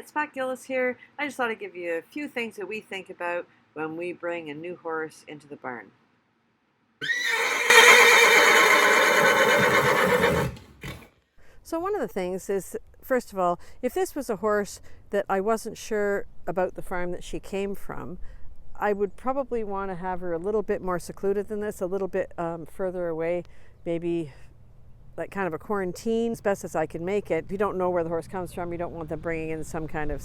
it's Pat Gillis here. I just thought I'd give you a few things that we think about when we bring a new horse into the barn. So one of the things is, first of all, if this was a horse that I wasn't sure about the farm that she came from, I would probably want to have her a little bit more secluded than this, a little bit further away, maybe like kind of a quarantine, as best as I can make it. If you don't know where the horse comes from, you don't want them bringing in some kind of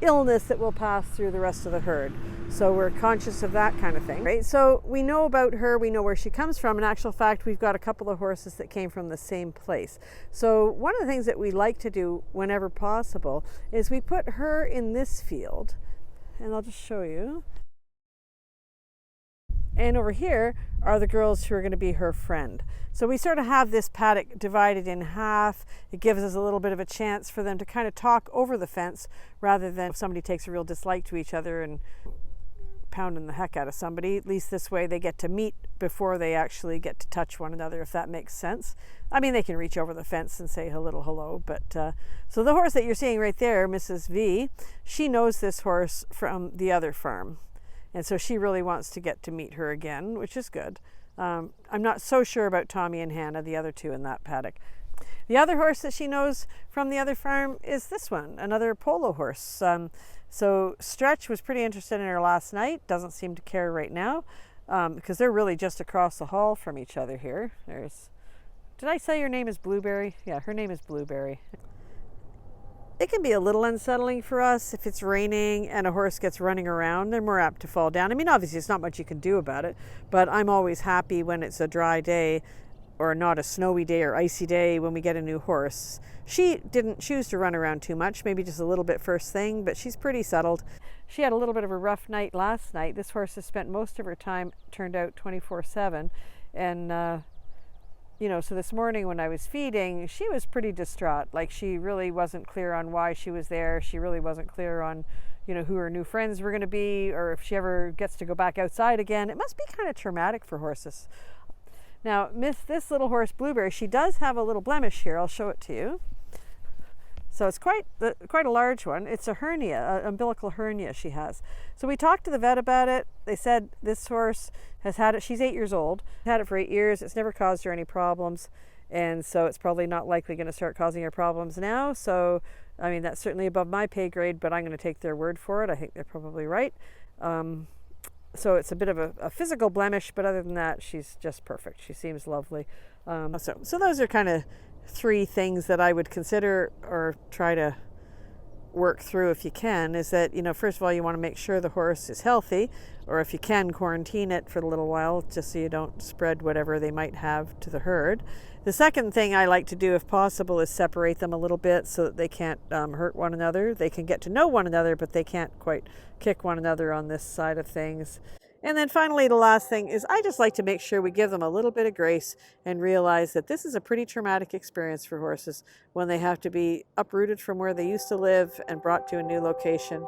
illness that will pass through the rest of the herd. So we're conscious of that kind of thing, right? So we know about her, we know where she comes from. In actual fact, we've got a couple of horses that came from the same place. So one of the things that we like to do whenever possible is we put her in this field, and I'll just show you. And over here are the girls who are going to be her friend. So we sort of have this paddock divided in half. It gives us a little bit of a chance for them to kind of talk over the fence rather than if somebody takes a real dislike to each other and pounding the heck out of somebody. At least this way they get to meet before they actually get to touch one another, if that makes sense. I mean, they can reach over the fence and say a little hello, but so the horse that you're seeing right there, Mrs. V, she knows this horse from the other farm. And so she really wants to get to meet her again, which is good. I'm not so sure about Tommy and Hannah, the other two in that paddock. The other horse that she knows from the other farm is this one, another polo horse. So Stretch was pretty interested in her last night, doesn't seem to care right now, because they're really just across the hall from each other here. Did I say your name is Blueberry? Yeah, her name is Blueberry. It can be a little unsettling for us if it's raining and a horse gets running around. They're more apt to fall down. I mean, obviously, it's not much you can do about it, but I'm always happy when it's a dry day or not a snowy day or icy day when we get a new horse. She didn't choose to run around too much, maybe just a little bit first thing, but she's pretty settled. She had a little bit of a rough night last night. This horse has spent most of her time turned out 24/7, and so this morning when I was feeding, she was pretty distraught. Like, she really wasn't clear on why she was there. She really wasn't clear on, who her new friends were going to be, or if she ever gets to go back outside again. It must be kind of traumatic for horses. Now, this little horse, Blueberry, she does have a little blemish here. I'll show it to you. So it's quite a large one. It's a hernia, an umbilical hernia she has. So we talked to the vet about it. They said this horse has had it, she's 8 years old, had it for 8 years. It's never caused her any problems. And so it's probably not likely going to start causing her problems now. So, I mean, that's certainly above my pay grade, but I'm going to take their word for it. I think they're probably right. So it's a bit of a physical blemish, but other than that, she's just perfect. She seems lovely. So those are kind of 3 things that I would consider or try to work through if you can, is that, first of all, you want to make sure the horse is healthy, or if you can, quarantine it for a little while just so you don't spread whatever they might have to the herd. The second thing I like to do, if possible, is separate them a little bit so that they can't hurt one another. They can get to know one another, but they can't quite kick one another on this side of things. And then finally, the last thing is I just like to make sure we give them a little bit of grace and realize that this is a pretty traumatic experience for horses when they have to be uprooted from where they used to live and brought to a new location.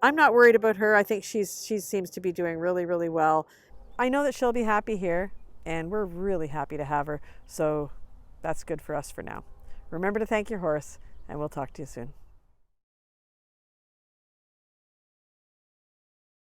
I'm not worried about her. I think she seems to be doing really, really well. I know that she'll be happy here, and we're really happy to have her. So that's good for us for now. Remember to thank your horse, and we'll talk to you soon.